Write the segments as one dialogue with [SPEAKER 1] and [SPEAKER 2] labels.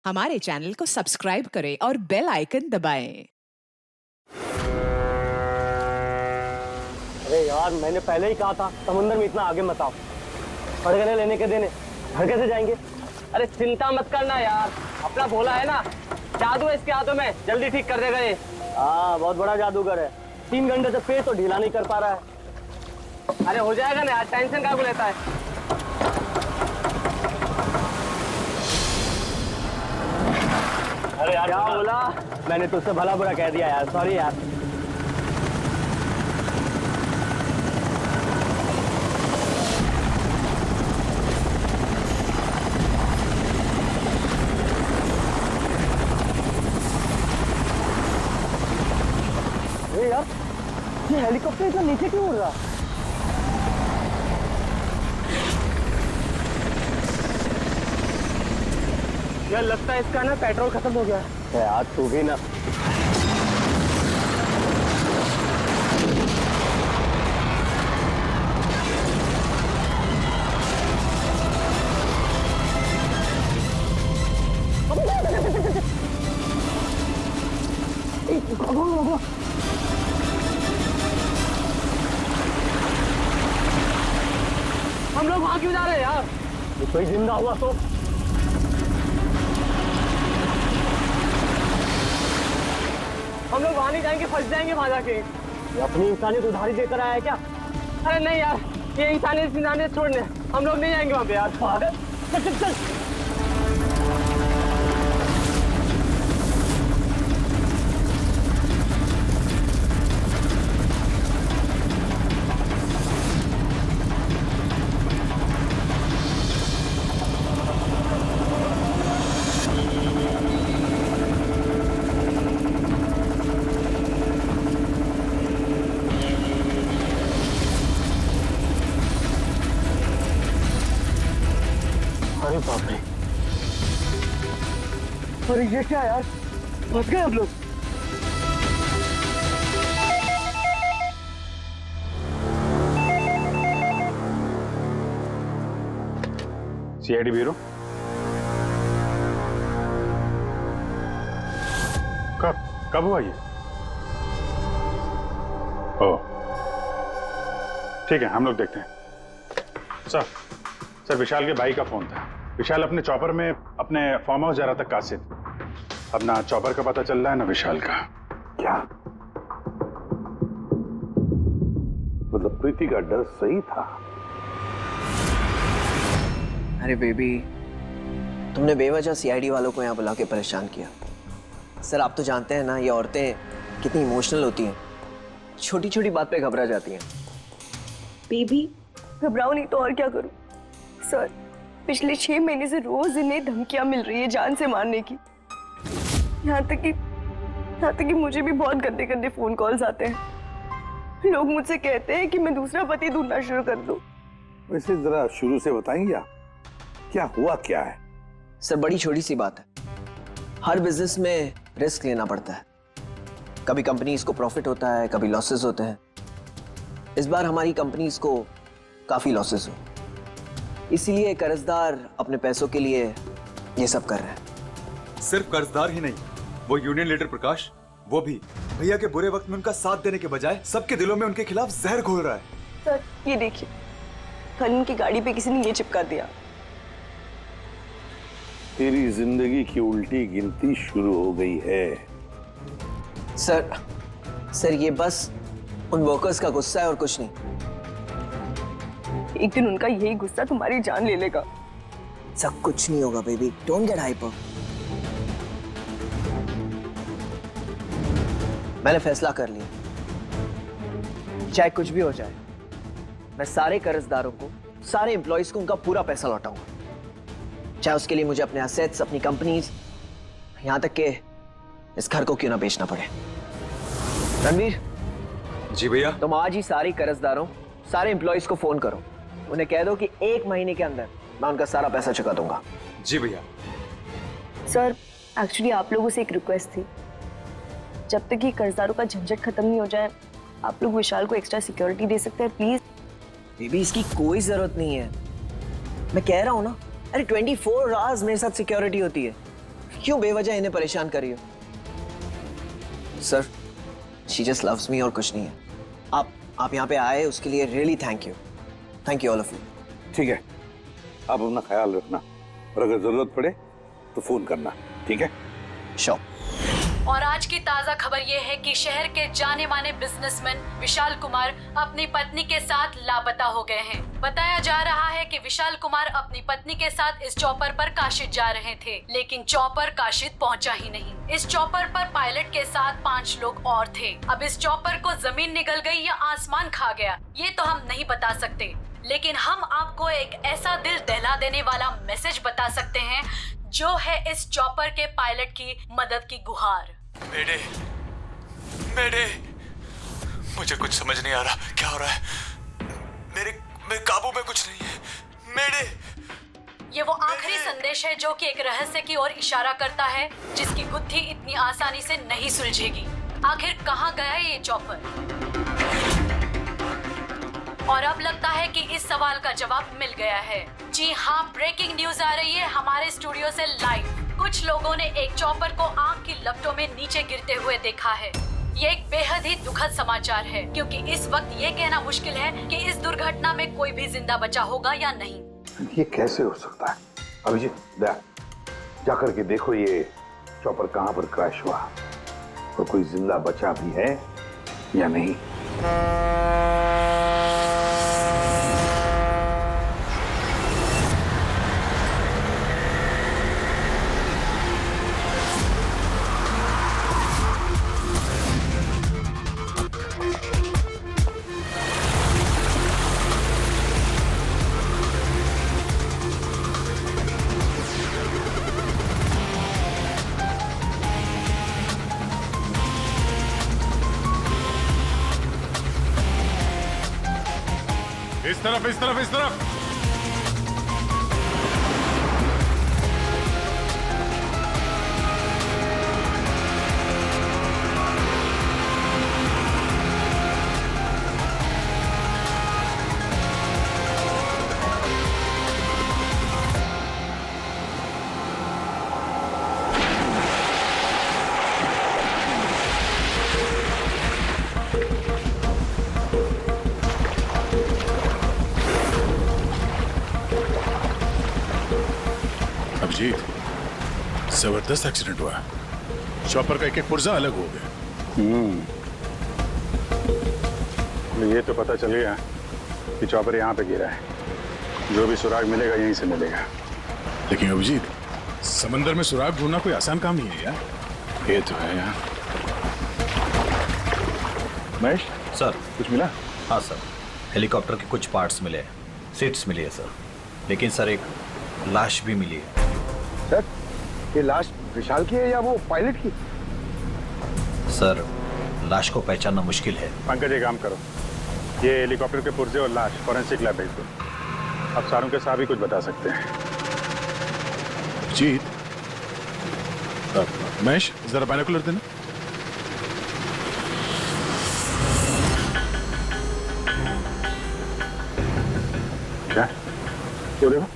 [SPEAKER 1] हमारे चैनल को सब्सक्राइब करें और बेल आइकन दबाएं।
[SPEAKER 2] अरे यार, मैंने पहले ही कहा था समुद्र में इतना आगे मत आओ। पड़गने लेने के देने घर कैसे जाएंगे?
[SPEAKER 3] अरे चिंता मत करना यार, अपना भोला है ना, जादू है इसके हाथों में, जल्दी ठीक कर देगा ये।
[SPEAKER 2] हाँ, बहुत बड़ा जादूगर है। 3 घंटे से पेट तो ढीला नहीं कर पा रहा है।
[SPEAKER 3] अरे हो जाएगा ना यार, टेंशन काहे को लेता है।
[SPEAKER 2] अरे यार,
[SPEAKER 3] क्या बोला?
[SPEAKER 2] मैंने तुझसे भला बुरा कह दिया यार, सॉरी यार। अरे यार, ये हेलीकॉप्टर इतना नीचे क्यों उड़ रहा?
[SPEAKER 3] यार लगता है इसका ना पेट्रोल खत्म हो गया।
[SPEAKER 2] यार तू भी ना।
[SPEAKER 3] हम लोग वहां क्यों जा रहे हैं यार?
[SPEAKER 2] ये कोई जिंदा हुआ तो
[SPEAKER 3] हम लोग वहां नहीं जाएंगे, फंस जाएंगे वहां जाके।
[SPEAKER 2] ये अपनी इंसानियत उधारी देकर आया है क्या?
[SPEAKER 3] अरे नहीं यार, ये इंसानियत छोड़ने हम लोग नहीं जाएंगे वहां पे यार।
[SPEAKER 2] पागल, चल चल चल। अरे बाप रे, अरे ये क्या यार, फंस गए हम लोग।
[SPEAKER 4] CID bureau. कब हुआ ये? ओह ठीक है, हम लोग देखते हैं। सर विशाल के भाई का फोन था। विशाल अपने चॉपर में अपने फार्म हाउस जा रहा था कासिद। अब ना चॉपर का पता चल रहा है ना विशाल का।
[SPEAKER 5] क्या मतलब प्रीति का डर सही था?
[SPEAKER 6] अरे बेबी, तुमने बेवजह सीआईडी वालों को यहाँ बुला के परेशान किया। सर आप तो जानते हैं ना, ये औरतें कितनी इमोशनल होती हैं, छोटी छोटी बात पे घबरा जाती हैं।
[SPEAKER 7] बेबी घबराओ नहीं तो और क्या करूं? सर पिछले 6 महीने से रोज इन्हें धमकियां मिल रही है जान से मारने की। यहाँ तक कि मुझे भी बहुत गंदे गंदे फोन कॉल्स आते हैं। लोग मुझसे कहते हैं कि मैं दूसरा पति ढूंढना शुरू कर दूं।
[SPEAKER 5] वैसे जरा शुरू से बताएंगे क्या हुआ क्या है?
[SPEAKER 6] सर बड़ी छोटी सी बात है, हर बिजनेस में रिस्क लेना पड़ता है। कभी कंपनीज को प्रॉफिट होता है, कभी लॉसेस होते हैं। इस बार हमारी कंपनीज को काफी लॉसेस हो, इसीलिए कर्जदार अपने पैसों के लिए ये सब कर रहे हैं।
[SPEAKER 8] सिर्फ कर्जदार ही नहीं, वो यूनियन लीडर प्रकाश, वो भी भैया के बुरे वक्त में उनका साथ देने के बजाय सबके दिलों में उनके खिलाफ जहर घोल रहा है।
[SPEAKER 7] सर ये देखिए, कल उनकी गाड़ी पे किसी ने ये चिपका दिया।
[SPEAKER 5] तेरी जिंदगी की उल्टी गिनती शुरू हो गई है।
[SPEAKER 6] सर ये बस उन वर्कर्स का गुस्सा है और कुछ नहीं।
[SPEAKER 7] एक दिन उनका यही गुस्सा तुम्हारी जान ले लेगा।
[SPEAKER 6] सब कुछ नहीं होगा बेबी, डोंट गेट हाइपर। मैंने फैसला कर लिया, चाहे कुछ भी हो जाए, मैं सारे कर्जदारों को, सारे एम्प्लॉइज को उनका पूरा पैसा लौटाऊंगा। चाहे उसके लिए मुझे अपने असेट्स, अपनी कंपनीज, यहां तक के इस घर को क्यों ना बेचना पड़े। रणवीर
[SPEAKER 8] जी भैया।
[SPEAKER 6] तुम आज ही सारे कर्जदारों, सारे एम्प्लॉइज को फोन करो, उन्हें कह दो कि 1 महीने के अंदर मैं उनका सारा पैसा चुका दूंगा।
[SPEAKER 8] जी भैया।
[SPEAKER 7] सर एक्चुअली आप लोगों से एक रिक्वेस्ट थी, जब तक ये कर्जदारों का झंझट खत्म नहीं हो जाए, आप लोग विशाल को एक्स्ट्रा सिक्योरिटी दे सकते हैं प्लीज।
[SPEAKER 6] बेबी इसकी कोई जरूरत नहीं है, मैं कह रहा हूं ना। अरे 24 आवर्स मेरे साथ सिक्योरिटी होती है, क्यों बेवजह इन्हें परेशान कर रही हो? Sir, she just loves me और कुछ नहीं है। आप यहाँ पे आए उसके लिए really thank you all of you.
[SPEAKER 5] ठीक है, आप अपना ख्याल रखना और अगर जरूरत पड़े तो फोन करना, ठीक है?
[SPEAKER 6] श्योर।
[SPEAKER 9] और आज की ताजा खबर ये है कि शहर के जाने माने बिजनेसमैन विशाल कुमार अपनी पत्नी के साथ लापता हो गए हैं। बताया जा रहा है कि विशाल कुमार अपनी पत्नी के साथ इस चॉपर पर काशिद जा रहे थे, लेकिन चॉपर काशिद पहुंचा ही नहीं। इस चॉपर पर पायलट के साथ 5 लोग और थे। अब इस चॉपर को जमीन निगल गई या आसमान खा गया, ये तो हम नहीं बता सकते, लेकिन हम आपको एक ऐसा दिल दहला देने वाला मैसेज बता सकते हैं जो है इस चॉपर के पायलट की मदद की गुहार।
[SPEAKER 8] मेरे मुझे कुछ समझ नहीं आ रहा, क्या हो रहा है? मेरे काबू में कुछ नहीं है।
[SPEAKER 9] ये वो आखिरी संदेश है जो कि एक रहस्य की ओर इशारा करता है, जिसकी गुत्थी इतनी आसानी से नहीं सुलझेगी। आखिर कहाँ गया ये चॉपर? और अब लगता है कि इस सवाल का जवाब मिल गया है। जी हाँ, ब्रेकिंग न्यूज आ रही है हमारे स्टूडियो से लाइव। कुछ लोगों ने एक चॉपर को आग की लपटों में नीचे गिरते हुए देखा है। ये एक बेहद ही दुखद समाचार है, क्योंकि इस वक्त ये कहना मुश्किल है कि इस दुर्घटना में कोई भी जिंदा बचा होगा या नहीं।
[SPEAKER 5] ये कैसे हो सकता है? अभिजीत, जा करके देखो ये चॉपर कहाँ पर क्रैश हुआ और कोई जिंदा बचा भी है या नहीं।
[SPEAKER 4] इस तरफ।
[SPEAKER 10] अभिजीत, जबरदस्त एक्सीडेंट हुआ। चॉपर का एक पुर्जा अलग हो गया।
[SPEAKER 4] ये तो पता चल गया कि चॉपर यहाँ पे गिरा है। जो भी सुराग मिलेगा यहीं से मिलेगा।
[SPEAKER 10] लेकिन अभिजीत, समंदर में सुराग ढूंढना कोई आसान काम नहीं है यार।
[SPEAKER 4] ये तो है यार। महेश
[SPEAKER 11] सर,
[SPEAKER 4] कुछ मिला?
[SPEAKER 11] हाँ सर, हेलीकॉप्टर के कुछ पार्ट्स मिले हैं, सीट्स मिली है सर। लेकिन सर एक लाश भी मिली है।
[SPEAKER 2] सर, ये लाश विशाल की है या वो पायलट की?
[SPEAKER 11] सर, लाश को पहचानना मुश्किल है।
[SPEAKER 4] पंकज, एक काम करो, ये हेलीकॉप्टर के पुर्जे और लाश फॉरेंसिक लैब भेज दो। अब सारों के साथ भी कुछ बता सकते हैं।
[SPEAKER 10] अभिजीत, महेश जरा बाइनोकुलर देना।
[SPEAKER 4] क्या? वो देखो।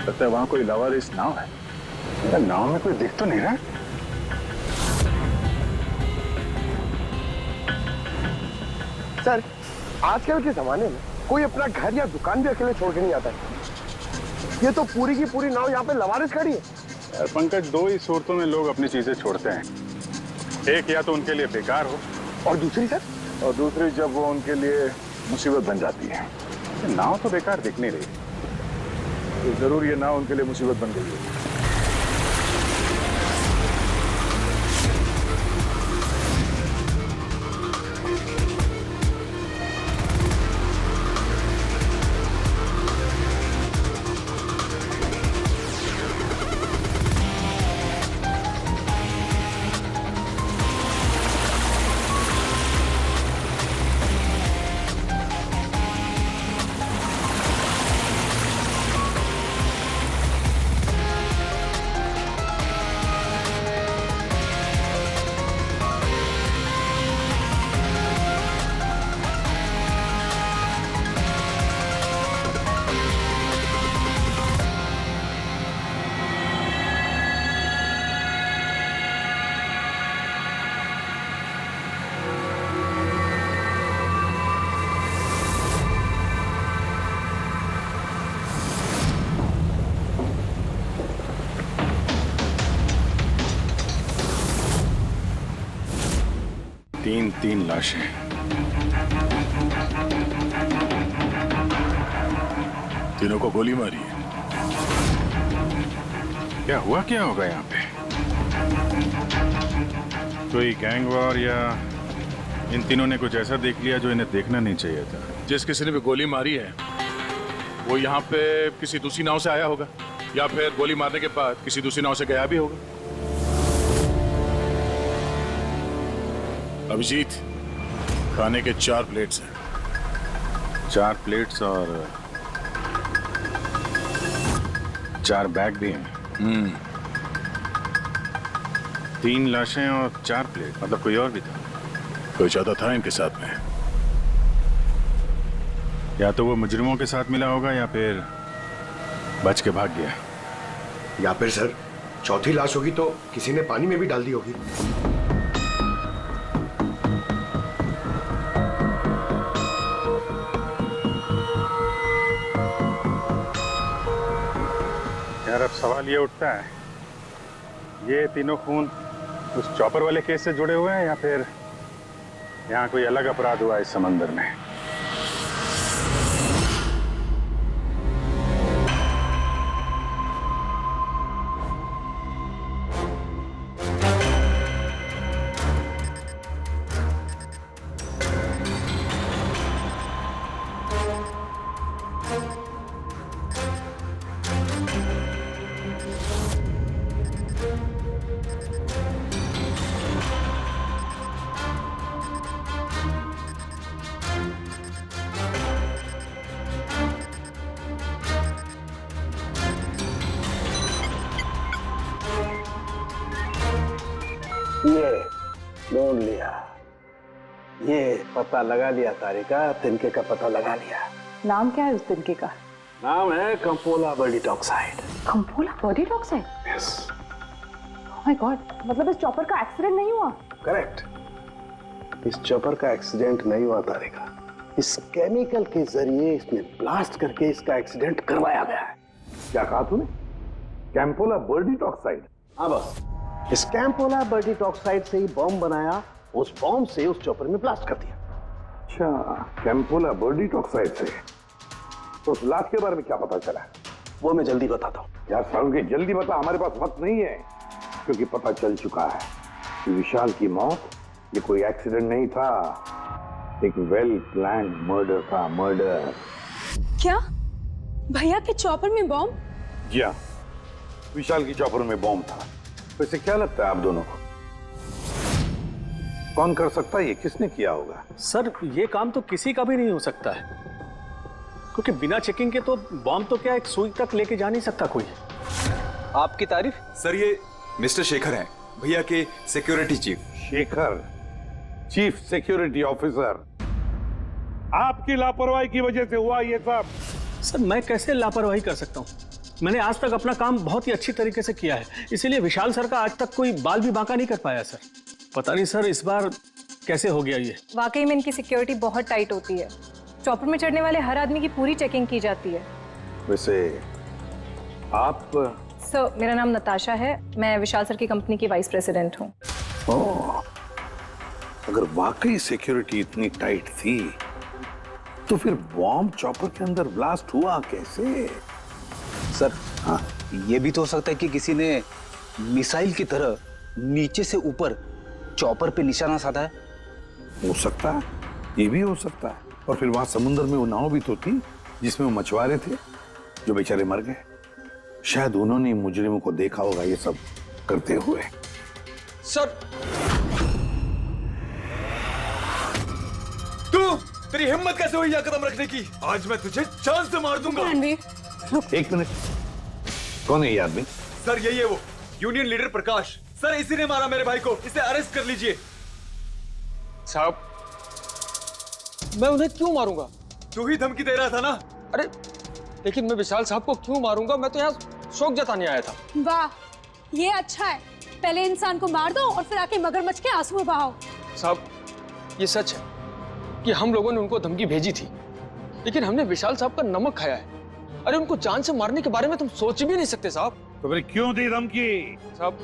[SPEAKER 4] लगता है वहां कोई लावारिस नाव है। नाव में कोई दिख तो नहीं रहा।
[SPEAKER 2] सर, आजकल के जमाने में कोई अपना घर या दुकान भी अकेले छोड़ के नहीं आता है। ये तो पूरी की पूरी नाव यहाँ पे लवारिस खड़ी है।
[SPEAKER 4] यार पंकज, दो ही सूरतों में लोग अपनी चीजें छोड़ते हैं। एक या तो उनके लिए बेकार हो,
[SPEAKER 2] और दूसरी सर?
[SPEAKER 4] और दूसरी जब वो उनके लिए मुसीबत बन जाती है। नाव तो बेकार दिख नहीं रही, तो जरूर ये नाव उनके लिए मुसीबत बन गई है। 3 लाशें।
[SPEAKER 10] तीनों को गोली मारी है।
[SPEAKER 4] क्या हुआ, क्या होगा यहाँ पे? कोई गैंग वॉर या इन तीनों ने कुछ ऐसा देख लिया जो इन्हें देखना नहीं चाहिए था?
[SPEAKER 10] जिस किसी ने भी गोली मारी है वो यहाँ पे किसी दूसरी नाव से आया होगा या फिर गोली मारने के बाद किसी दूसरी नाव से गया भी होगा। अभिजीत, खाने के 4 प्लेट्स हैं।
[SPEAKER 4] 4 प्लेट्स और 4 बैग भी हैं। 3 लाशें और 4 प्लेट, मतलब कोई और भी था?
[SPEAKER 10] कोई ज्यादा था इनके साथ में।
[SPEAKER 4] या तो वो मुजरिमों के साथ मिला होगा या फिर बच के भाग गया।
[SPEAKER 2] या फिर सर चौथी लाश होगी तो किसी ने पानी में भी डाल दी होगी।
[SPEAKER 4] यार अब सवाल ये उठता है, ये तीनों खून उस चॉपर वाले केस से जुड़े हुए हैं या फिर यहाँ कोई अलग अपराध हुआ इस समंदर में?
[SPEAKER 5] ये ढूंढ लिया, ये पता लगा लिया तारिका, तिनके का पता लगा लिया।
[SPEAKER 1] नाम क्या है उस तिनके का?
[SPEAKER 5] नाम है कंपोला बर्डीटॉक्साइड।
[SPEAKER 1] कंपोला बर्डीटॉक्साइड?
[SPEAKER 5] यस।
[SPEAKER 1] ओह माय गॉड, मतलब इस चॉपर का एक्सीडेंट नहीं हुआ?
[SPEAKER 5] करेक्ट, इस चॉपर का एक्सीडेंट नहीं हुआ तारिका। इस केमिकल के जरिए इसमें ब्लास्ट करके इसका एक्सीडेंट करवाया गया है। क्या कहा तूने? कैंपोला बर्डीटॉक्साइड? हाँ बस, इस कैंपोला बर्डीटॉक्साइड से ही बॉम्ब बनाया, उस बॉम्ब से उस चॉपर में ब्लास्ट कर दिया। अच्छा, कैंपोला बर्डीटॉक्साइड से। तो उस लाश के बारे में क्या पता चला? वो मैं जल्दी बताता हूँ। यार सारुण के जल्दी बता, हमारे पास वक्त नहीं है, क्योंकि पता चल चुका है कि विशाल की मौत ये कोई एक्सीडेंट नहीं था, एक वेल प्लान्ड मर्डर था। मर्डर।
[SPEAKER 7] क्या भैया के चॉपर में बॉम्ब?
[SPEAKER 5] जी हाँ, विशाल की चॉपर में बॉम्ब था। वैसे क्या लगता है आप दोनों को, कौन कर सकता है ये? किसने किया होगा?
[SPEAKER 12] सर ये काम तो किसी का भी नहीं हो सकता है, क्योंकि बिना चेकिंग के तो बॉम्ब तो क्या एक सुई तक लेके जा नहीं सकता कोई।
[SPEAKER 8] आपकी तारीफ? सर ये मिस्टर शेखर हैं, भैया के security chief.
[SPEAKER 5] Shekhar, chief security officer. आपकी लापरवाही की वजह से हुआ ये सब।
[SPEAKER 12] सर मैं कैसे लापरवाही कर सकता हूँ? मैंने आज तक अपना काम बहुत ही अच्छी तरीके से किया है, इसीलिए विशाल सर का आज तक कोई बाल भी बांका नहीं कर पाया सर। पता नहीं सर इस बार कैसे हो गया ये।
[SPEAKER 7] वाकई में इनकी सिक्योरिटी बहुत टाइट होती है। चॉपर में चढ़ने वाले हर आदमी की पूरी चेकिंग की जाती है।
[SPEAKER 5] वैसे आप?
[SPEAKER 7] सर मेरा नाम नताशा है, मैं विशाल सर की कंपनी की वाइस प्रेसिडेंट हूँ।
[SPEAKER 5] ओह, अगर वाकई सिक्योरिटी इतनी टाइट थी तो फिर बॉम्ब चॉपर के अंदर ब्लास्ट हुआ कैसे?
[SPEAKER 13] सर हाँ, ये भी तो हो सकता है कि किसी ने मिसाइल की तरह नीचे से ऊपर चॉपर पे निशाना साधा है।
[SPEAKER 5] हो सकता है, ये भी हो सकता है। और फिर वहां समुद्र में वो नाव भी तो थी जिसमें वो मछुआरे थे जो बेचारे मर गए। शायद उन्होंने मुजरिमों को देखा होगा ये सब करते हुए।
[SPEAKER 8] सर तेरी हिम्मत कैसे हुई यह कदम रखने की? आज मैं तुझे जान से मार दूंगा।
[SPEAKER 5] एक मिनट, कौन है ये आदमी?
[SPEAKER 8] सर यही है वो यूनियन लीडर प्रकाश। सर इसी ने मारा मेरे भाई को, इसे अरेस्ट कर लीजिए।
[SPEAKER 12] साहब मैं उन्हें क्यों मारूंगा?
[SPEAKER 8] तू ही धमकी दे रहा था ना।
[SPEAKER 12] अरे लेकिन मैं विशाल साहब को क्यों मारूंगा? मैं तो यहाँ शोक जताने आया था।
[SPEAKER 7] वाह, ये अच्छा है। पहले इंसान को मार दो और फिर आके मगरमच्छ के आंसू बहाओ।
[SPEAKER 12] साहब ये सच है कि हम लोगों ने उनको धमकी भेजी थी, लेकिन हमने विशाल साहब का नमक खाया है। अरे उनको जान से मारने के बारे में तुम सोच भी नहीं सकते साहब।
[SPEAKER 5] तो फिर क्यों दी धमकी?
[SPEAKER 12] साहब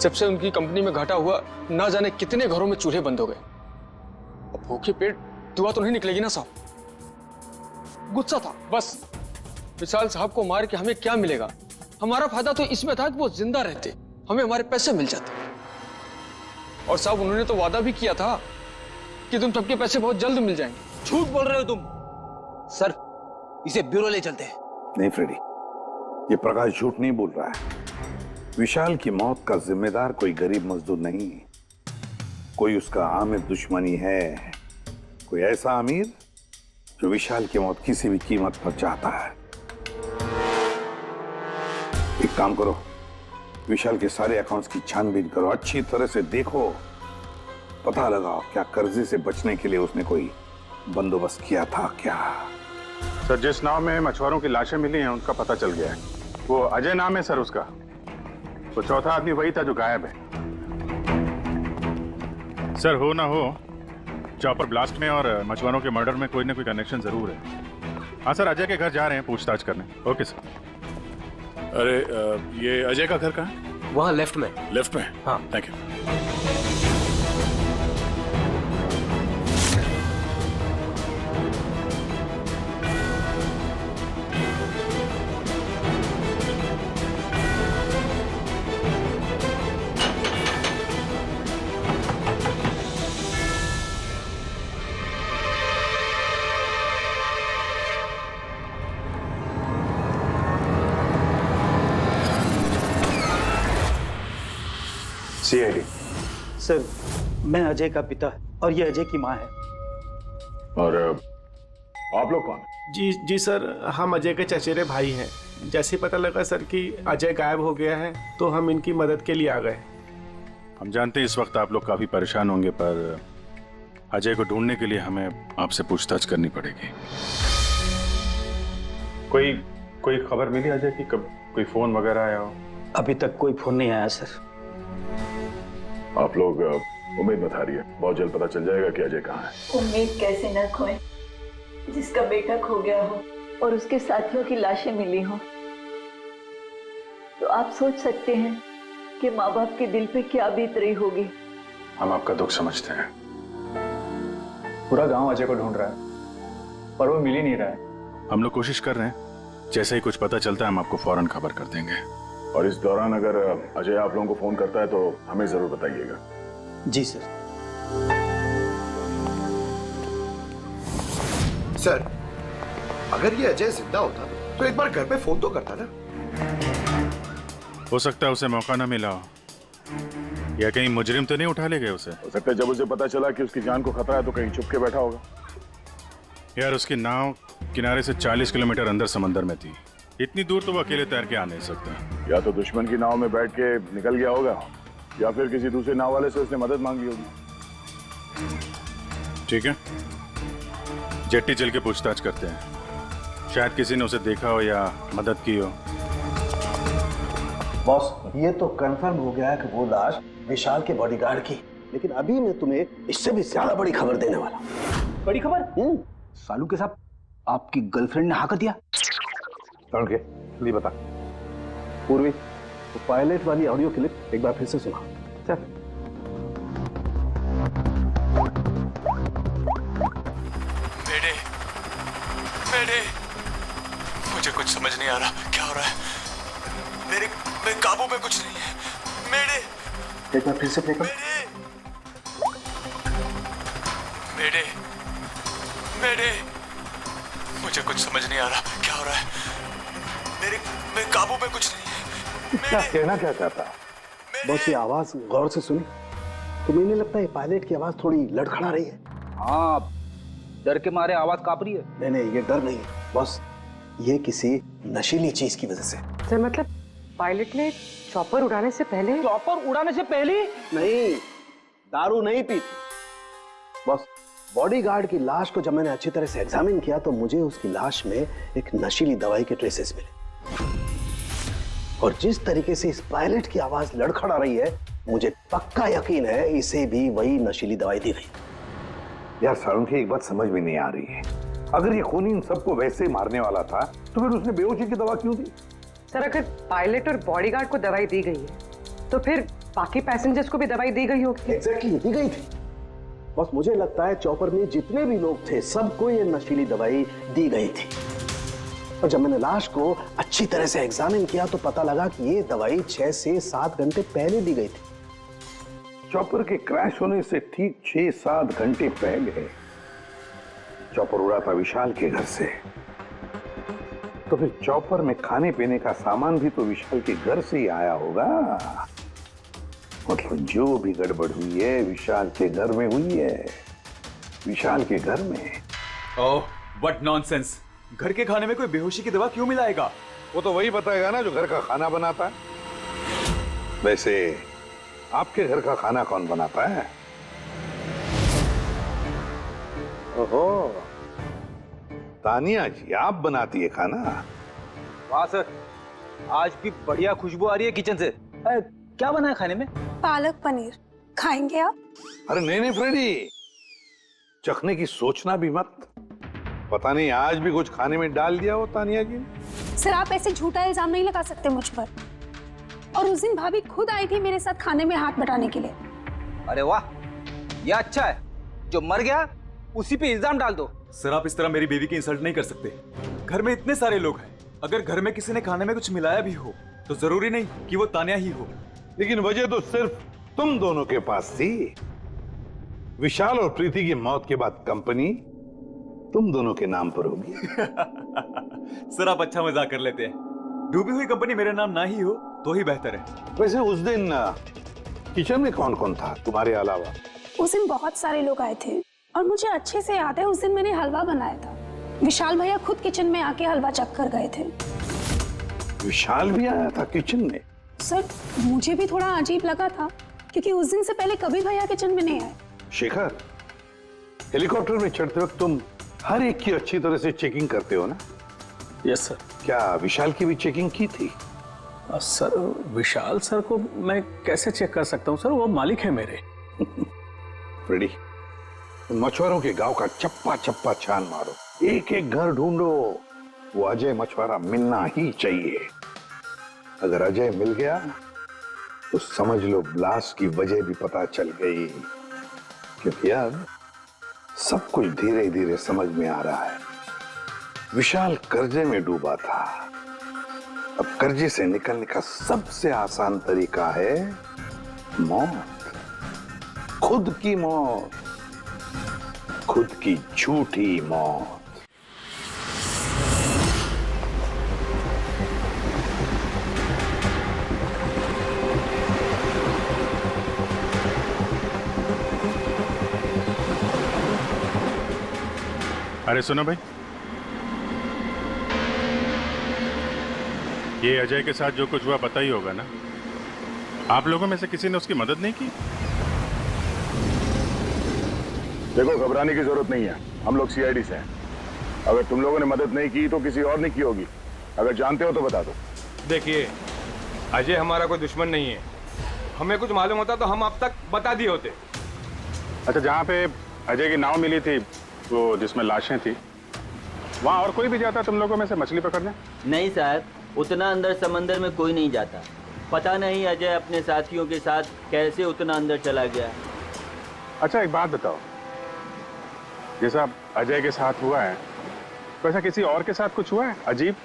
[SPEAKER 14] जब से उनकी कंपनी में घाटा हुआ, ना जाने कितने घरों में चूल्हे बंद हो गए। अब भूखे पेट दुआ तो नहीं निकलेगी ना साहब। गुस्सा था बस। विशाल साहब को मार के हमें क्या मिलेगा? हमारा फायदा तो इसमें था कि वो जिंदा रहते, हमें हमारे पैसे मिल जाते। और साहब उन्होंने तो वादा भी किया था कि तुम सबके पैसे बहुत जल्द मिल जाएंगे।
[SPEAKER 13] झूठ बोल रहे हो तुम। सर, इसे ब्यूरो ले चलते हैं।
[SPEAKER 5] नहीं फ्रेडी, ये प्रकाश झूठ नहीं बोल रहा है। विशाल की मौत का जिम्मेदार कोई गरीब मजदूर नहीं, कोई उसका आमिर दुश्मनी है, कोई ऐसा अमीर जो विशाल की मौत किसी भी कीमत पर चाहता है। एक काम करो, विशाल के सारे अकाउंट्स की छानबीन करो, अच्छी तरह से देखो, पता लगाओ क्या कर्जे से बचने के लिए उसने कोई बंदोबस्त किया था क्या।
[SPEAKER 4] सर, जिस नाव में मछुआरों की लाशें मिली हैं उनका पता चल गया है। वो अजय नाम है सर उसका। तो चौथा आदमी वही था जो गायब है। सर, हो ना हो, चॉपर ब्लास्ट में और मछुआरों के मर्डर में कोई ना कोई कनेक्शन जरूर है। हाँ सर, अजय के घर जा रहे हैं पूछताछ करने। Okay sir.
[SPEAKER 10] अरे ये अजय का घर कहाँ है?
[SPEAKER 14] वहाँ लेफ्ट में।
[SPEAKER 10] लेफ्ट में?
[SPEAKER 14] हाँ,
[SPEAKER 10] थैंक यू।
[SPEAKER 4] CID।
[SPEAKER 15] सर, मैं अजय का पिता और ये अजय की माँ है।
[SPEAKER 10] और आप लोग कौन?
[SPEAKER 2] जी सर, हम अजय के चचेरे भाई हैं। जैसे पता लगा सर कि अजय गायब हो गया है तो हम इनकी मदद के लिए आ गए।
[SPEAKER 4] हम जानते हैं इस वक्त आप लोग काफी परेशान होंगे, पर अजय को ढूंढने के लिए हमें आपसे पूछताछ करनी पड़ेगी। कोई खबर मिली अजय की? कब कोई फोन वगैरह आया हो?
[SPEAKER 15] अभी तक कोई फोन नहीं आया सर।
[SPEAKER 10] आप लोग उम्मीद मत हारिए, बहुत जल्द पता चल जाएगा कि अजय कहाँ है।
[SPEAKER 16] उम्मीद कैसे न खोए, जिसका बेटा खो गया हो और उसके साथियों की लाशें मिली हो, तो आप सोच सकते हैं कि माँ बाप के दिल पे क्या बीत रही होगी।
[SPEAKER 4] हम आपका दुख समझते हैं।
[SPEAKER 14] पूरा गांव अजय को ढूंढ रहा है पर वो मिल ही नहीं रहा है।
[SPEAKER 4] हम लोग कोशिश कर रहे हैं, जैसे ही कुछ पता चलता है हम आपको फौरन खबर कर देंगे।
[SPEAKER 10] और इस दौरान अगर अजय आप लोगों को फोन करता है तो हमें जरूर बताइएगा।
[SPEAKER 15] जी सर।
[SPEAKER 2] सर, अगर ये अजय जिंदा होता तो एक बार घर पे फोन तो करता ना।
[SPEAKER 4] हो सकता है उसे मौका ना मिला हो, या कहीं मुजरिम तो नहीं उठा ले गए उसे।
[SPEAKER 10] हो सकता है जब उसे पता चला कि उसकी जान को खतरा है तो कहीं छुप के बैठा होगा।
[SPEAKER 4] यार, उसकी नाव किनारे से 40 किलोमीटर अंदर समंदर में थी। इतनी दूर तो वो अकेले तैर के आ नहीं सकता।
[SPEAKER 10] या तो दुश्मन की नाव में बैठ के निकल गया होगा, या फिर किसी दूसरे नाव वाले से उसने मदद मांगी होगी।
[SPEAKER 4] ठीक है, जेट्टी चल के पूछताछ करते हैं। शायद किसी ने उसे देखा हो या मदद की हो।
[SPEAKER 5] बॉस, ये तो कंफर्म हो गया है कि वो लाश विशाल के बॉडीगार्ड की, लेकिन अभी मैं तुम्हें इससे भी ज्यादा बड़ी खबर देने वाला हूँ।
[SPEAKER 13] बड़ी खबर? सालू के साथ आपकी गर्लफ्रेंड ने हाँ कर दिया?
[SPEAKER 5] के लिए बता पूर्वी, तो पायलट वाली ऑडियो क्लिप एक बार फिर से सुना। चल।
[SPEAKER 8] मेरे मुझे कुछ समझ नहीं आ रहा क्या हो रहा है। मेरे काबू में कुछ नहीं है। मेरे
[SPEAKER 5] एक बार फिर से प्ले कर।
[SPEAKER 8] मेरे मुझे कुछ समझ नहीं आ रहा क्या हो रहा है। मेरे काबू में कुछ नहीं है।
[SPEAKER 5] क्या कहना क्या चाहता? बस ये आवाज गौर से सुनी तो मुझे लगता है पायलट की आवाज थोड़ी लड़खड़ा रही है।
[SPEAKER 13] हाँ, डर के मारे आवाज कांप रही है।
[SPEAKER 5] नहीं, ये डर नहीं है बस, ये किसी नशीली चीज की वजह से।
[SPEAKER 17] सर, मतलब पायलट ने चॉपर उड़ाने से पहले?
[SPEAKER 13] चॉपर उड़ाने से पहले?
[SPEAKER 5] नहीं, दारू नहीं पी थी। बस बॉडीगार्ड की लाश को जब मैंने अच्छी तरह से एग्जामिन किया तो मुझे उसकी लाश में एक नशीली दवाई के ट्रेसेस मिले, और जिस तरीके से इस पायलट की आवाज लड़खड़ा रही है मुझे पक्का यकीन है इसे भी वही नशीली दवाई दी गई। यार सारुंखी, एक बात समझ में नहीं आ रही है, अगर ये खूनी इन सबको वैसे मारने वाला था तो फिर उसने बेहोशी की दवा क्यों दी?
[SPEAKER 17] सर, अगर पायलट और बॉडीगार्ड को दवाई दी गई है तो फिर बाकी पैसेंजर्स को भी दवाई दी गई होगी।
[SPEAKER 5] एग्जैक्टली, दी गई थी। बस मुझे लगता है चॉपर में जितने भी लोग थे सबको ये नशीली दवाई दी गई थी। और जब मैंने लाश को अच्छी तरह से एग्जामिन किया तो पता लगा कि ये दवाई 6 से 7 घंटे पहले दी गई थी।
[SPEAKER 10] चॉपर के क्रैश होने से ठीक 6-7 घंटे पहले चॉपर उड़ा था विशाल के घर से। तो फिर चॉपर में खाने पीने का सामान भी तो विशाल के घर से ही आया होगा। मतलब जो भी गड़बड़ हुई है विशाल के घर में हुई है, विशाल के घर में।
[SPEAKER 18] ओह, व्हाट नॉनसेंस! घर के खाने में कोई बेहोशी की दवा क्यों मिलाएगा?
[SPEAKER 10] वो तो वही बताएगा ना जो घर का खाना बनाता है। वैसे आपके घर का खाना कौन बनाता है? ओहो, तानिया जी आप बनाती है खाना?
[SPEAKER 13] वाह सर, आज भी बढ़िया खुशबू आ रही है किचन से। क्या बना है खाने में?
[SPEAKER 19] पालक पनीर, खाएंगे आप?
[SPEAKER 10] अरे नहीं फ्रेडी, चखने की सोचना भी मत। पता नहीं आज भी कुछ खाने में डाल दिया हो तानिया जी ने।
[SPEAKER 19] सर आप ऐसे झूठा इल्जाम नहीं लगा सकते मुझ पर। और उस दिन भाभी खुद आई थी मेरे साथ खाने में हाथ बटाने के लिए।
[SPEAKER 13] अरे वाह, ये अच्छा है, जो मर गया उसी पे इल्जाम डाल दो।
[SPEAKER 18] सर आप इस तरह मेरी बीवी की इंसल्ट नहीं कर सकते। घर में इतने सारे लोग हैं, अगर घर में किसी ने खाने में कुछ मिलाया भी हो तो जरूरी नहीं कि वो तानिया ही हो।
[SPEAKER 10] लेकिन वजह तो सिर्फ तुम दोनों के पास थी। विशाल और प्रीति की मौत के बाद कंपनी तुम दोनों के नाम पर होगी।
[SPEAKER 18] सर आप अच्छा मजाक कर लेते हैं। डूबी हुई कंपनी मेरे नाम ना ही हो तो ही बेहतर है।
[SPEAKER 10] वैसे उस दिन किचन में कौन कौन था तुम्हारे अलावा?
[SPEAKER 19] उस दिन बहुत सारे लोग आए थे और मुझे अच्छे से याद है उस दिन मैंने हलवा बनाया था। विशाल भैया खुद किचन में आके हलवा चख कर गए थे।
[SPEAKER 10] विशाल भी आया था किचन में?
[SPEAKER 19] सर मुझे भी थोड़ा अजीब लगा था क्योंकि उस दिन से पहले कभी भैया किचन में नहीं आए।
[SPEAKER 10] शेखर, हेलीकॉप्टर में चढ़ते वक्त तुम हर एक की अच्छी तरह से चेकिंग करते हो ना?
[SPEAKER 12] Yes sir.
[SPEAKER 10] क्या विशाल की भी चेकिंग की थी?
[SPEAKER 12] सर विशाल सर को मैं कैसे चेक कर सकता हूँ सर, वो मालिक है मेरे।
[SPEAKER 10] फ्रेडी, मछुआरों के गांव का चप्पा चप्पा छान मारो, एक एक घर ढूंढो, वो अजय मछुआरा मिलना ही चाहिए। अगर अजय मिल गया तो समझ लो ब्लास्ट की वजह भी पता चल गई। क्योंकि अब सब कुछ धीरे धीरे समझ में आ रहा है। विशाल कर्जे में डूबा था, अब कर्जे से निकलने का सबसे आसान तरीका है मौत, खुद की मौत, खुद की झूठी मौत।
[SPEAKER 4] अरे सुनो भाई, ये अजय के साथ जो कुछ हुआ पता ही होगा ना? आप लोगों में से किसी ने उसकी मदद नहीं की?
[SPEAKER 2] देखो घबराने की जरूरत नहीं है, हम लोग सीआईडी से हैं। अगर तुम लोगों ने मदद नहीं की तो किसी और ने की होगी। अगर जानते हो तो बता दो।
[SPEAKER 14] देखिए, अजय हमारा कोई दुश्मन नहीं है। हमें कुछ मालूम होता तो हम अब तक बता दिए होते।
[SPEAKER 4] अच्छा, जहाँ पे अजय की नाव मिली थी, वो जिसमें लाशें थी, वहाँ और कोई भी जाता तुम लोगों में से मछली पकड़ने?
[SPEAKER 20] नहीं साहब, उतना अंदर समंदर में कोई नहीं जाता। पता नहीं अजय अपने साथियों के साथ कैसे उतना अंदर चला गया।
[SPEAKER 4] अच्छा एक बात बताओ, जैसा अजय के साथ हुआ है वैसा किसी और के साथ कुछ हुआ है अजीब,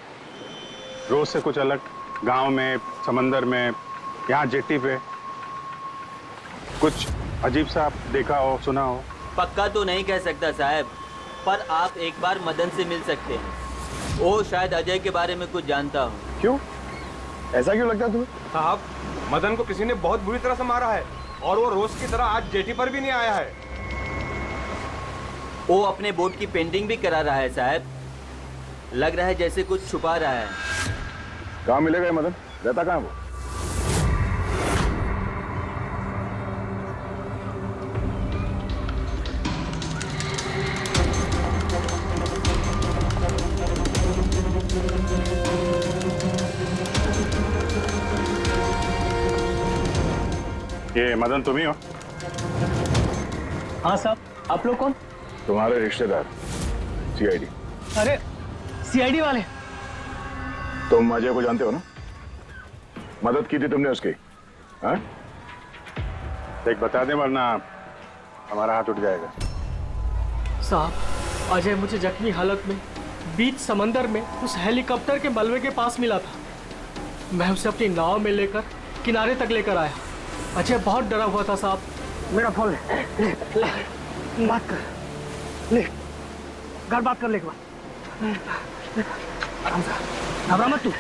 [SPEAKER 4] रोज से कुछ अलग? गांव में, समंदर में, यहाँ जेट्टी पे कुछ अजीब सा आप देखा हो, सुना हो?
[SPEAKER 20] पक्का तो नहीं कह सकता साहब, पर आप एक बार मदन से मिल सकते हैं। वो शायद अजय के बारे में कुछ जानता हो।
[SPEAKER 2] क्यों? ऐसा क्यों लगता है तुम्हें?
[SPEAKER 14] साहब, मदन को किसी ने बहुत बुरी तरह से मारा है और वो रोज की तरह आज जेटी पर भी नहीं आया है।
[SPEAKER 20] वो अपने बोट की पेंटिंग भी करा रहा है साहब। लग रहा है जैसे कुछ छुपा रहा है।
[SPEAKER 2] कहाँ मिलेगा ये मदन? रहता कहाँ वो?
[SPEAKER 4] ये मदन तुम ही हो?
[SPEAKER 12] हाँ साहब, आप लोग कौन?
[SPEAKER 2] तुम्हारे रिश्तेदार, सीआईडी।
[SPEAKER 12] अरे सीआईडी वाले?
[SPEAKER 2] तुम अजय को जानते हो ना? मदद की थी तुमने उसकी, हाँ?
[SPEAKER 4] देख बता दे वरना हमारा हाथ उठ जाएगा।
[SPEAKER 12] साहब, अजय मुझे जख्मी हालत में बीच समंदर में उस हेलीकॉप्टर के मलबे के पास मिला था। मैं उसे अपनी नाव में लेकर किनारे तक लेकर आया। अजय बहुत डरा हुआ था साहब।
[SPEAKER 2] मेरा फोन ले, बात कर, ले, घर बात कर ले एक बार। आराम से, घबरा मत तू।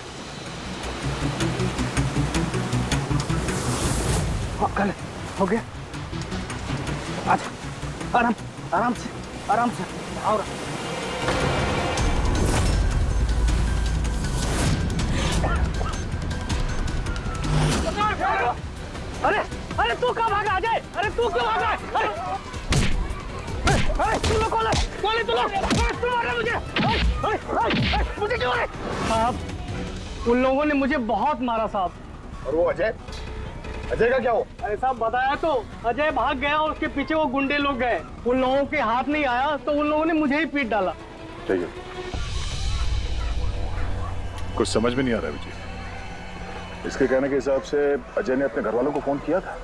[SPEAKER 2] हाँ, कर ले, हो गया। अच्छा, आराम, आराम से, आराम से, और अरे अरे तू कहाँ भागा अजय? अरे तू क्यों भागा? अरे तुम लोग कौन है तुम लोग? तुम मारे मुझे? मुझे क्यों मारे?
[SPEAKER 12] साहब, उन लोगों ने मुझे बहुत मारा साहब।
[SPEAKER 2] और वो अजय? अजय का क्या हो?
[SPEAKER 12] अरे साहब बताया तो, अजय भाग गया और उसके पीछे वो गुंडे लोग गए। उन लोगों के हाथ नहीं आया तो उन लोगों ने मुझे ही पीट डाला।
[SPEAKER 4] ठीक है, कुछ समझ में नहीं आ रहा विजय। इसके कहने के हिसाब से अजय ने अपने घर वालों को फोन किया था,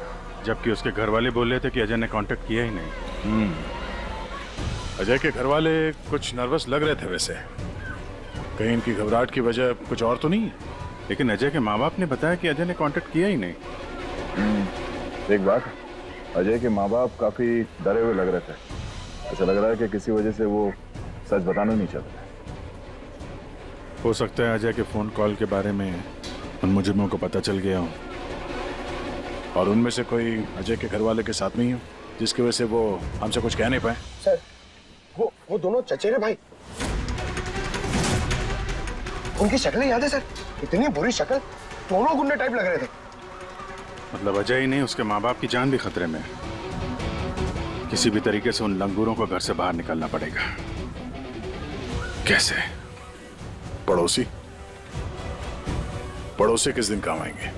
[SPEAKER 4] जबकि उसके घर वाले बोल रहे थे कि अजय ने कांटेक्ट किया ही नहीं।
[SPEAKER 10] अजय के घर वाले कुछ नर्वस लग रहे थे वैसे। कहीं इनकी घबराहट की वजह कुछ और तो नहीं है?
[SPEAKER 4] लेकिन अजय के माँ बाप ने बताया कि अजय ने कांटेक्ट किया ही नहीं।
[SPEAKER 10] एक बात, अजय के माँ बाप काफी डरे हुए लग रहे थे। ऐसा लग रहा है कि किसी वजह से वो सच बताना नहीं चाहते।
[SPEAKER 4] हो सकता है अजय के फोन कॉल के बारे में उन मुजरिमों को पता चल गया हो,
[SPEAKER 10] और उनमें से कोई अजय के घर वाले के साथ नहीं हो, जिसकी वजह से वो हमसे कुछ कह नहीं पाए।
[SPEAKER 2] सर, वो दोनों चचेरे भाई, उनकी शक्लें याद है सर? इतनी बुरी शक्ल, दोनों गुंडे टाइप लग रहे थे।
[SPEAKER 4] मतलब अजय ही नहीं, उसके माँ बाप की जान भी खतरे में है। किसी भी तरीके से उन लंगूरों को घर से बाहर निकालना पड़ेगा।
[SPEAKER 10] कैसे? पड़ोसी? पड़ोसी किस दिन काम आएंगे?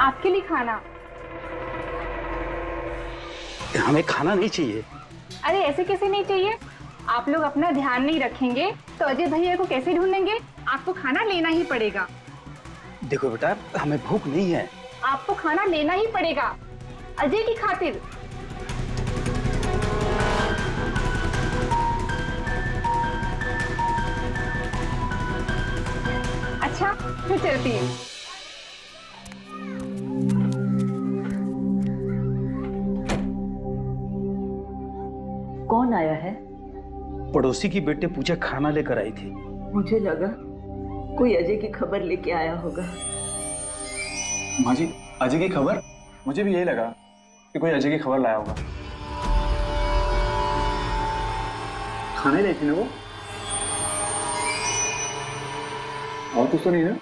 [SPEAKER 19] आपके लिए खाना।
[SPEAKER 15] हमें खाना नहीं चाहिए।
[SPEAKER 19] अरे ऐसे कैसे नहीं चाहिए? आप लोग अपना ध्यान नहीं रखेंगे तो अजय भैया को कैसे ढूंढेंगे? आपको खाना लेना ही पड़ेगा।
[SPEAKER 15] देखो बेटा, हमें भूख नहीं है।
[SPEAKER 19] आपको खाना लेना ही पड़ेगा अजय की खातिर। अच्छा, फिर चलती है।
[SPEAKER 16] कौन आया है?
[SPEAKER 15] पड़ोसी की बेटे पूजा खाना लेकर आई थी।
[SPEAKER 16] मुझे लगा कोई अजय की खबर लेके आया होगा।
[SPEAKER 18] माँ जी, अजय की खबर? मुझे भी यही लगा कि कोई अजय की खबर लाया होगा। खाने लाई थी ना वो? और कुछ तो नहीं ना?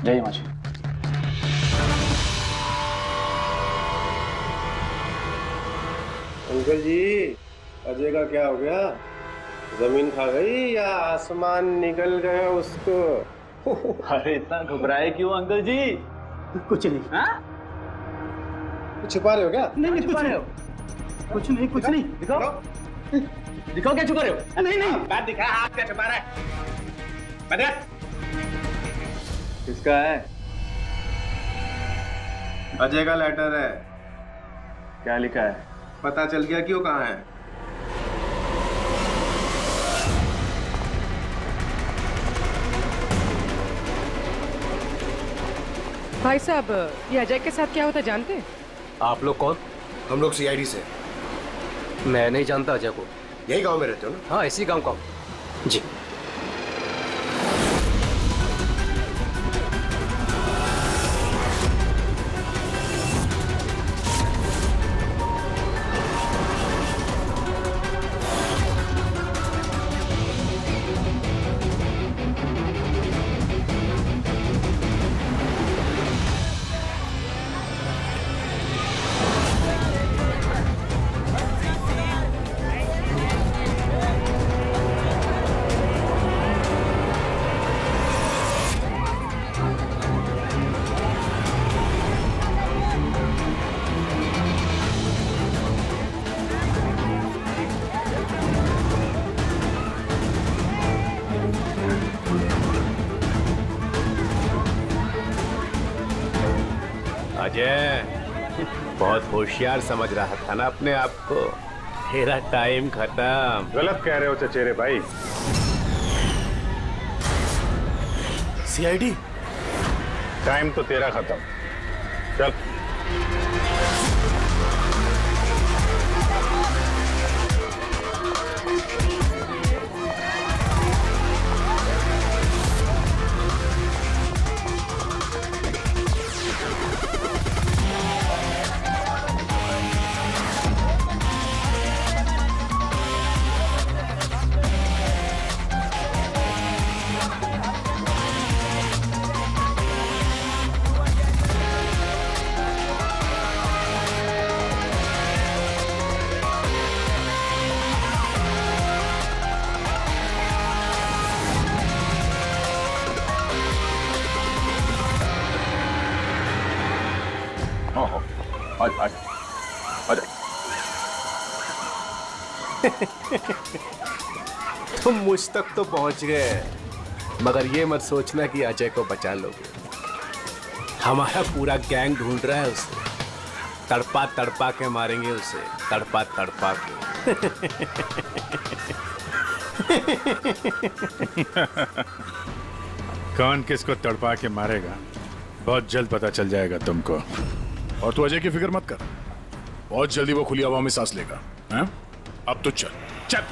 [SPEAKER 18] जय माँ जी।
[SPEAKER 2] अंकल जी, अजय का क्या हो गया? जमीन खा गई या आसमान निकल गया उसको?
[SPEAKER 18] अरे इतना घबराए क्यों अंकल जी?
[SPEAKER 15] कुछ नहीं।
[SPEAKER 18] हाँ?
[SPEAKER 2] कुछ छिपा रहे हो क्या?
[SPEAKER 15] नहीं, छुपा रहे हो? कुछ नहीं, कुछ नहीं।
[SPEAKER 18] दिखाओ, दिखाओ क्या छुपा रहे हो?
[SPEAKER 15] नहीं नहीं,
[SPEAKER 2] बात दिखा, हाथ क्या छुपा रहा है? बता।
[SPEAKER 18] किसका है?
[SPEAKER 2] अजय का लेटर है।
[SPEAKER 18] क्या लिखा है?
[SPEAKER 2] पता चल गया कि वो कहाँ है।
[SPEAKER 17] भाई साहब, ये अजय के साथ क्या होता है जानते हैं?
[SPEAKER 21] आप लोग कौन?
[SPEAKER 2] हम लोग सीआईडी से।
[SPEAKER 21] मैं नहीं जानता अजय को।
[SPEAKER 2] यही गांव में रहते हो ना?
[SPEAKER 21] हाँ, इसी गांव का हूँ। जी। अजय, बहुत होशियार समझ रहा था ना अपने आप को। तेरा टाइम खत्म।
[SPEAKER 4] गलत कह रहे हो चचेरे भाई।
[SPEAKER 21] सीआईडी,
[SPEAKER 4] टाइम तो तेरा खत्म। चल।
[SPEAKER 21] तुम मुझ तक तो पहुंच गए, मगर ये मत सोचना कि अजय को बचा लोगे। हमारा पूरा गैंग ढूंढ रहा है उसे। तड़पा तड़पा के मारेंगे उसे, तड़पा तड़पा के।
[SPEAKER 4] कौन किसको तड़पा के मारेगा बहुत जल्द पता चल जाएगा तुमको।
[SPEAKER 3] और तू अजय की फिक्र मत कर, बहुत जल्दी वो खुली हवा में सांस लेगा। हैं? अब तो चल चल।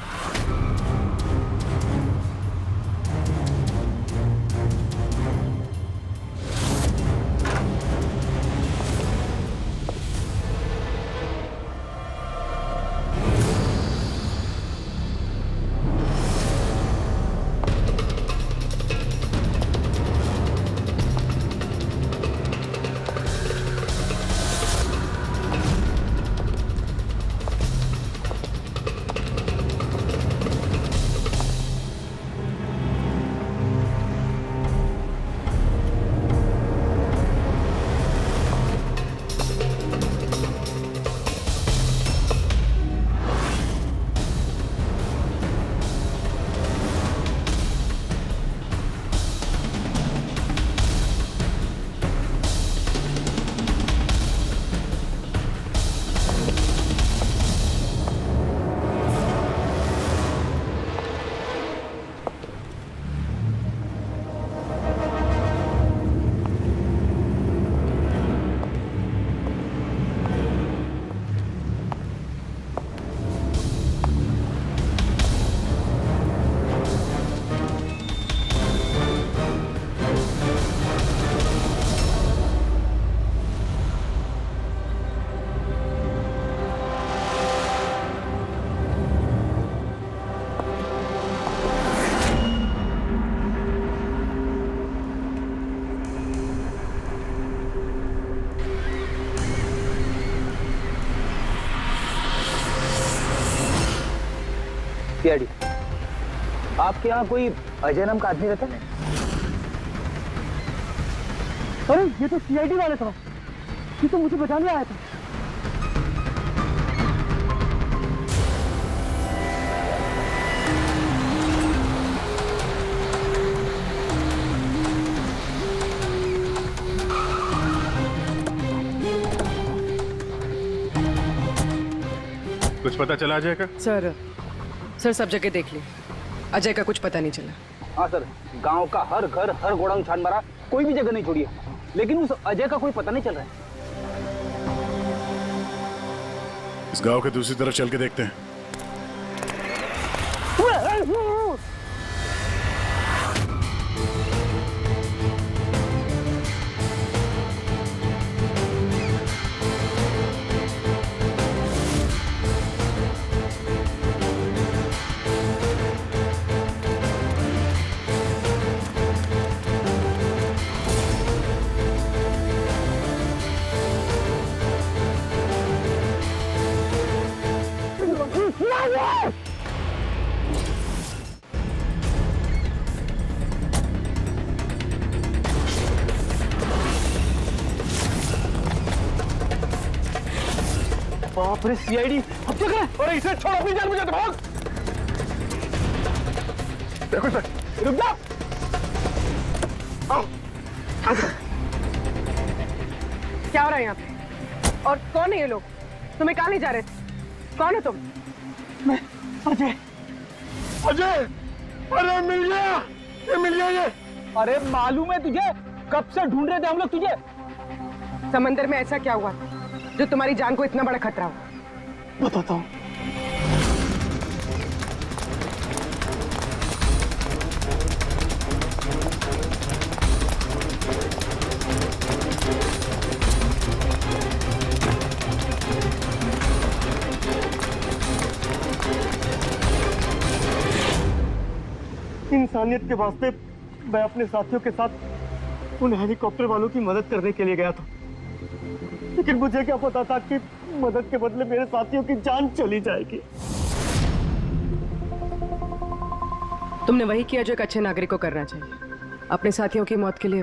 [SPEAKER 13] सीआईडी, आपके यहाँ कोई अजय नाम का आदमी रहता है?
[SPEAKER 2] अरे ये तो सीआईडी वाले था, ये तो मुझे बचाने आया था।
[SPEAKER 4] कुछ पता चला अजय का?
[SPEAKER 17] सर सब जगह देख ली, अजय का कुछ पता नहीं चला।
[SPEAKER 13] हाँ सर, गांव का हर घर हर गोडाउन छान मारा, कोई भी जगह नहीं छोड़ी है, लेकिन उस अजय का कोई पता नहीं चल रहा है।
[SPEAKER 3] इस गांव के दूसरी तरफ चल के देखते हैं।
[SPEAKER 2] बाप रे सीआईडी, अब क्या करें? अरे इसे छोड़, अपनी जान बचा, भाग। देखो सर, रुक जाओ। आओ।
[SPEAKER 17] क्या हो रहा है यहाँ पे? और कौन है ये लोग? तुम्हें कहाँ ले जा रहे थे? कौन है तुम?
[SPEAKER 2] मैं अजय। अजय, अरे मिल गया, ये मिल गया ये।
[SPEAKER 17] अरे मालूम है तुझे, कब से ढूंढ रहे थे हम लोग तुझे। समंदर में ऐसा क्या हुआ जो तुम्हारी जान को इतना बड़ा खतरा हुआ?
[SPEAKER 2] बताता हूँ। इंसानियत के वास्ते मैं अपने साथियों के साथ उन हेलीकॉप्टर वालों की मदद करने के लिए गया था, लेकिन मुझे क्या पता था कि मदद के बदले मेरे साथियों की जान चली जाएगी।
[SPEAKER 17] तुमने वही किया जो एक अच्छे नागरिक को करना चाहिए। अपने साथियों की मौत के लिए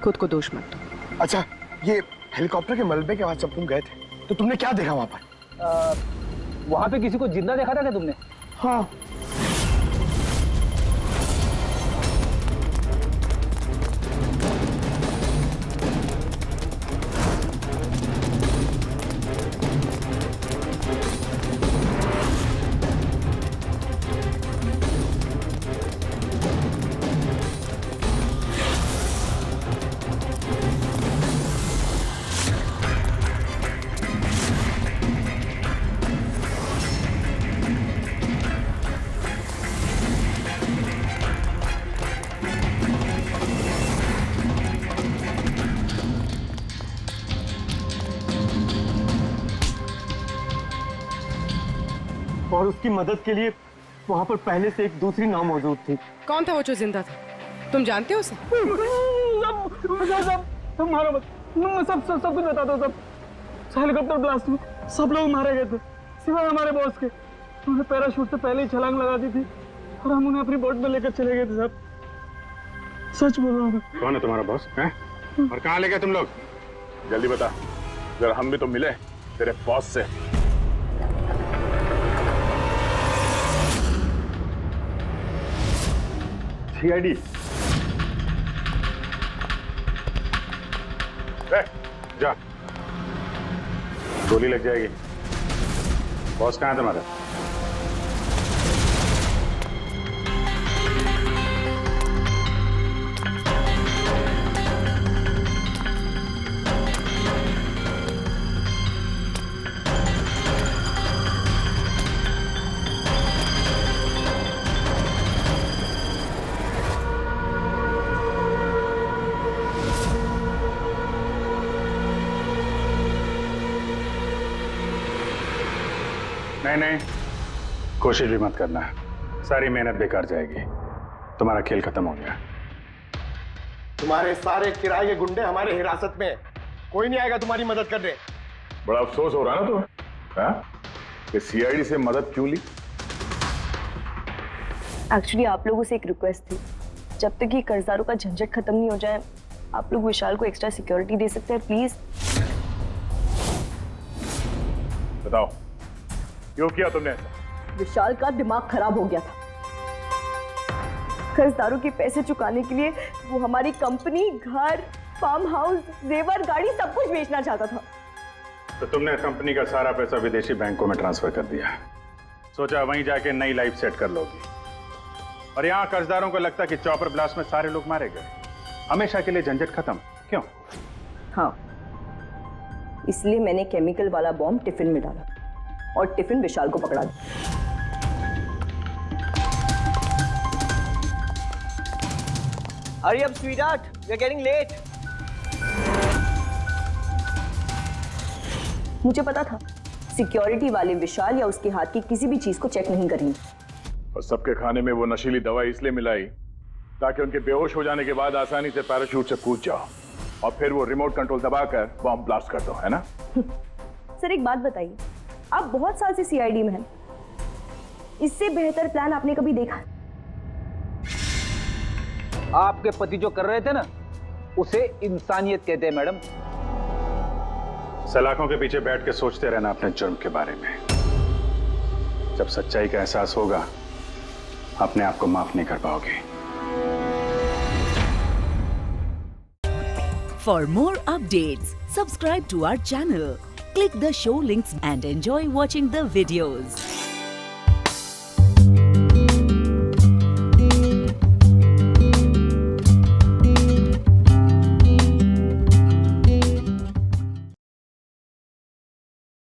[SPEAKER 17] खुद को दोष मत दो।
[SPEAKER 2] अच्छा, ये हेलीकॉप्टर के मलबे के बाद जब तुम गए थे तो तुमने क्या देखा वहां पर?
[SPEAKER 13] वहां पे किसी को जिंदा देखा था क्या तुमने?
[SPEAKER 2] हाँ। और उसकी मदद के लिए वहां पर पहले से एक दूसरी नाव मौजूद थी।
[SPEAKER 17] कौन था वो जो जिंदा था? तुम जानते हो उसे?
[SPEAKER 2] सब मारो मत, सब कुछ बता दो। सब हेलीकॉप्टर ब्लास्ट में सब लोग मारे गए थे सिवाय हमारे बॉस के। उन्होंने पैराशूट से पहले ही छलांग लगा दी थी और हम उन्हें अपनी बोट में लेकर चले गए थे। सब सच बोल रहा हूँ।
[SPEAKER 4] कौन है तुम्हारा बॉस है? और कहाँ ले गए तुम लोग? जल्दी बता, जरा हम भी तो मिले तेरे बॉस से। सीआईडी जा, गोली लग जाएगी। बॉस कहाँ है तुम्हारा? नहीं, कोशिश भी मत करना, सारी मेहनत बेकार जाएगी। तुम्हारा खेल खत्म हो गया।
[SPEAKER 2] तुम्हारे सारे किराए के गुंडे हमारे हिरासत में, कोई नहीं आएगा तुम्हारी मदद करने।
[SPEAKER 4] बड़ा अफसोस हो रहा ना तुम्हें, हाँ? कि सीआईडी से मदद क्यों ली?
[SPEAKER 7] एक्चुअली आप लोगों से एक रिक्वेस्ट थी, जब तक ये कर्जदारों का झंझट खत्म नहीं हो जाए, आप लोग विशाल को एक्स्ट्रा सिक्योरिटी दे सकते हैं प्लीज।
[SPEAKER 4] बताओ क्यों किया तुमने ऐसा?
[SPEAKER 7] विशाल का दिमाग खराब हो गया था। कर्जदारों के पैसे चुकाने के लिए वो हमारी कंपनी, घर, फार्म हाउस, जेवर, गाड़ी सब कुछ बेचना चाहता था।
[SPEAKER 4] तो तुमने कंपनी का सारा पैसा विदेशी बैंकों में ट्रांसफर कर दिया, सोचा वहीं जाके नई लाइफ सेट कर लोगी। और यहाँ कर्जदारों को लगता कि चॉपर ब्लास्ट में सारे लोग मारे गए, हमेशा के लिए झंझट खत्म। क्यों?
[SPEAKER 7] हाँ, इसलिए मैंने केमिकल वाला बॉम्ब टिफिन में डाला और टिफिन विशाल को पकड़ा दिया।
[SPEAKER 20] Hurry up, sweetheart. We're getting late.
[SPEAKER 7] मुझे पता था सिक्योरिटी वाले विशाल या उसके हाथ की किसी भी चीज को चेक नहीं करेंगे।
[SPEAKER 3] और सबके खाने में वो नशीली दवाई इसलिए मिलाई ताकि उनके बेहोश हो जाने के बाद आसानी से पैराशूट से कूद जाओ और फिर वो रिमोट कंट्रोल दबाकर बॉम्ब ब्लास्ट कर दो, है ना?
[SPEAKER 7] सर एक बात बताइए, आप बहुत साल से सीआईडी में हैं, इससे बेहतर प्लान आपने कभी देखा?
[SPEAKER 13] आपके पति जो कर रहे थे ना, उसे इंसानियत कहते हैं मैडम।
[SPEAKER 4] सलाखों के पीछे बैठ के सोचते रहना अपने जुर्म के बारे में। जब सच्चाई का एहसास होगा, अपने आप को माफ नहीं कर पाओगे।
[SPEAKER 6] For more updates, subscribe to our channel, click the show links and enjoy watching the videos.